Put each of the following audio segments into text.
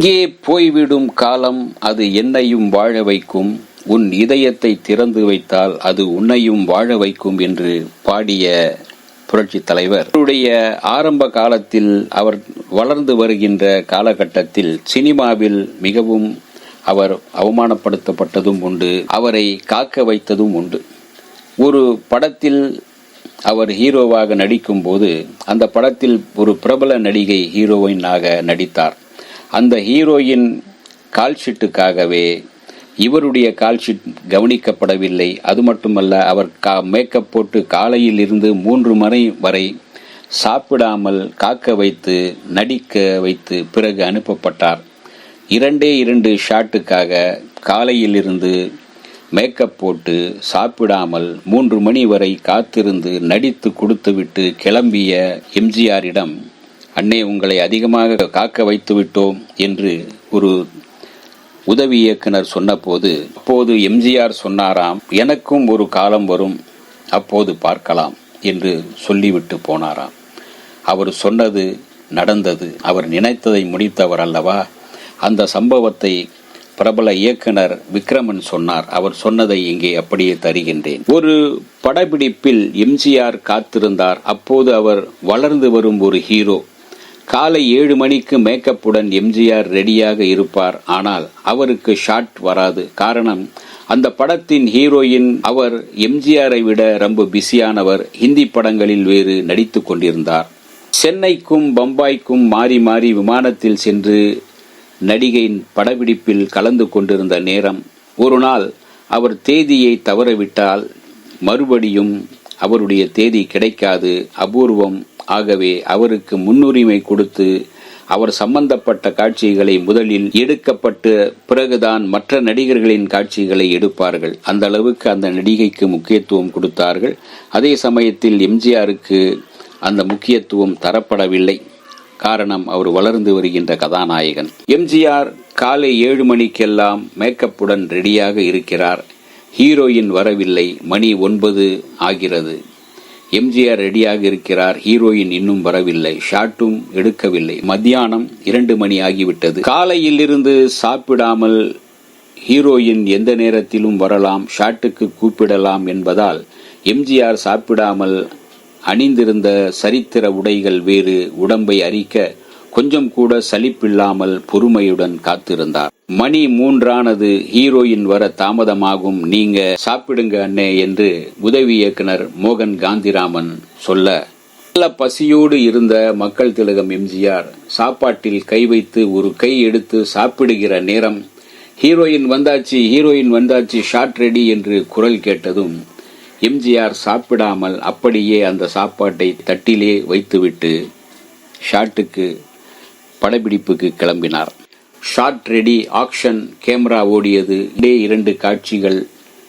இங்கே போய்விடும் காலம் அது என்னையும் வாழ வைக்கும், உன் இதயத்தை திறந்து வைத்தால் அது உன்னையும் வாழ வைக்கும் என்று பாடிய புரட்சி தலைவர் அவருடைய ஆரம்ப காலத்தில் அவர் வளர்ந்து வருகின்ற காலகட்டத்தில் சினிமாவில் மிகவும் அவர் அவமானப்படுத்தப்பட்டதும் உண்டு, அவரை காக்க வைத்ததும் உண்டு. ஒரு படத்தில் அவர் ஹீரோவாக நடிக்கும் போது அந்த படத்தில் ஒரு பிரபல நடிகை ஹீரோயினாக நடித்தார். அந்த ஹீரோயின் கால்ஷீட்டுக்காகவே இவருடைய கால்ஷீட் கவனிக்கப்படவில்லை. அது மட்டுமல்ல, அவர் மேக்கப் போட்டு காலையில் இருந்து 3 மணி வரை சாப்பிடாமல் காக்க வைத்து நடிக்க வைத்து பிறகு அனுப்பப்பட்டார். 2 ஷாட்டுக்காக காலையில் இருந்து மேக்கப் போட்டு சாப்பிடாமல் 3 மணி வரை காத்திருந்து நடித்து கொடுத்துவிட்டு கிளம்பிய எம்ஜிஆரிடம், அண்ணே உங்களை அதிகமாக காக்க வைத்து விட்டோம் என்று ஒரு உதவி இயக்குனர் சொன்னபோது, அப்போது எம்ஜிஆர் சொன்னாராம், எனக்கும் ஒரு காலம் வரும், அப்போது பார்க்கலாம் என்று சொல்லிவிட்டு போனாராம். அவர் சொன்னது நடந்தது. அவர் நினைத்ததை முடித்தவர் அல்லவா. அந்த சம்பவத்தை பிரபல இயக்குனர் விக்ரமன் சொன்னார். அவர் சொன்னதை இங்கே அப்படியே தருகின்றேன். ஒரு படப்பிடிப்பில் எம்ஜிஆர் காத்திருந்தார். அப்போது அவர் வளர்ந்து வரும் ஒரு ஹீரோ. காலை 7 மணிக்கு மேக்கப்புடன் எம்ஜிஆர் ரெடியாக இருப்பார். ஆனால் அவருக்கு ஷாட் வராது. காரணம், அந்த படத்தின் ஹீரோயின் அவர் எம்ஜிஆரை விட ரொம்ப பிஸியானவர். ஹிந்தி படங்களில் வேறு நடித்து கொண்டிருந்தார். சென்னைக்கும் பம்பாய்க்கும் மாறி மாறி விமானத்தில் சென்று நடிகையின் படப்பிடிப்பில் கலந்து கொண்டிருந்த நேரம், ஒரு நாள் அவர் தேதியை தவறவிட்டால் மறுபடியும் அவருடைய தேதி கிடைக்காது, அபூர்வம். ஆகவே அவருக்கு முன்னுரிமை கொடுத்து அவர் சம்பந்தப்பட்ட காட்சிகளை முதலில் எடுக்கப்பட்டு பிறகுதான் மற்ற நடிகர்களின் காட்சிகளை எடுப்பார்கள். அந்த அளவுக்கு அந்த நடிகைக்கு முக்கியத்துவம் கொடுத்தார்கள். அதே சமயத்தில் எம்ஜிஆருக்கு அந்த முக்கியத்துவம் தரப்படவில்லை. காரணம், அவர் வளர்ந்து வருகின்ற கதாநாயகன். எம்ஜிஆர் காலை 7 மணிக்கெல்லாம் மேக்கப்புடன் ரெடியாக இருக்கிறார். ஹீரோயின் வரவில்லை. மணி 9 ஆகிறது. எம்ஜிஆர் ரெடியாக இருக்கிறார். ஹீரோயின் இன்னும் வரவில்லை. ஷாட்டும் எடுக்கவில்லை. மத்தியானம் 2 மணி ஆகிவிட்டது. காலையில் இருந்து சாப்பிடாமல் ஹீரோயின் எந்த நேரத்திலும் வரலாம், ஷாட்டுக்கு கூப்பிடலாம் என்பதால் எம்ஜிஆர் சாப்பிடாமல் அணிந்திருந்த சரித்திர உடைகள் வேறு உடம்பை அரிக்க கொஞ்சம் கூட சலிப்பில்லாமல் பொறுமையுடன் காத்திருந்தார். மணி 3 ஆனது. ஹீரோயின் வர தாமதமாகும், நீங்க சாப்பிடுங்க அண்ணே என்று உதவி இயக்குனர் மோகன் காந்திராமன் சொல்ல, நல்ல பசியோடு இருந்த மக்கள் திலகம் எம்ஜிஆர் சாப்பாட்டில் கை வைத்து ஒரு கை எடுத்து சாப்பிடுகிற நேரம், ஹீரோயின் வந்தாச்சு, ஷாட் ரெடி என்று குரல் கேட்டதும் எம்ஜிஆர் சாப்பிடாமல் அப்படியே அந்த சாப்பாட்டை தட்டிலே வைத்துவிட்டு ஷாட்டுக்கு படப்பிடிப்புக்கு கிளம்பினார். ஷாட் ரெடி, ஆக்ஷன், கேமரா ஓடியது. 2 காட்சிகள்,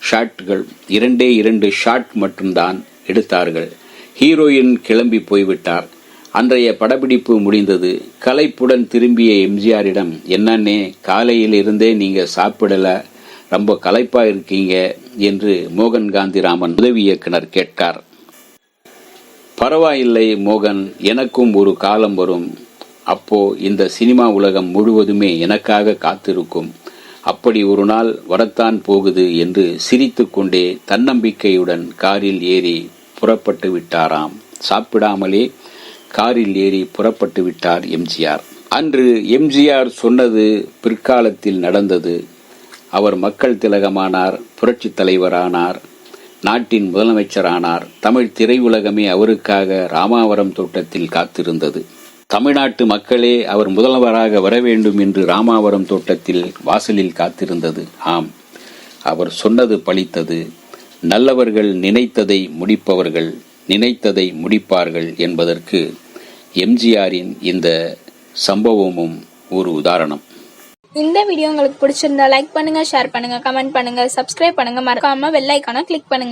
ஷாட்கள், 2 ஷாட் மட்டும்தான் எடுத்தார்கள். ஹீரோயின் கிளம்பி போய்விட்டார். அன்றைய படப்பிடிப்பு முடிந்தது. களைப்புடன் திரும்பிய எம்ஜிஆரிடம், என்னன்னே காலையில் இருந்தே நீங்க சாப்பிடல, ரொம்ப களைப்பா இருக்கீங்க என்று மோகன் காந்திராமன் உதவி இயக்குனர் கேட்கார். பரவாயில்லை மோகன், எனக்கும் ஒரு காலம் வரும், அப்போ இந்த சினிமா உலகம் முழுவதுமே எனக்காக காத்திருக்கும், அப்படி ஒரு நாள் வரத்தான் போகுது என்று சிரித்து கொண்டே தன்னம்பிக்கையுடன் காரில் ஏறி புறப்பட்டு விட்டாராம். சாப்பிடாமலே காரில் ஏறி புறப்பட்டு விட்டார் எம்ஜிஆர். அன்று எம்ஜிஆர் சொன்னது பிற்காலத்தில் நடந்தது. அவர் மக்கள் திலகமானார், புரட்சி தலைவரானார், நாட்டின் முதலமைச்சரானார். தமிழ் திரையுலகமே அவருக்காக ராமாவரம் தோட்டத்தில் காத்திருந்தது. தமிழ்நாட்டு மக்களே அவர் முதல்வராக வர வேண்டும் என்று ராமாவரம் தோட்டத்தில் வாசலில் காத்திருந்தது. ஆம், அவர் சொன்னது பலித்தது. நல்லவர்கள் நினைத்ததை முடிப்பவர்கள் நினைத்ததை முடிப்பார்கள் என்பதற்கு எம்ஜிஆரின் இந்த சம்பவமும் ஒரு உதாரணம். இந்த வீடியோ உங்களுக்கு பிடிச்சிருந்தா லைக் பண்ணுங்க, ஷேர் பண்ணுங்க, கமெண்ட் பண்ணுங்க, சப்ஸ்கிரைப் பண்ணுங்க, மறக்காம பெல் ஐகானை கிளிக் பண்ணுங்க.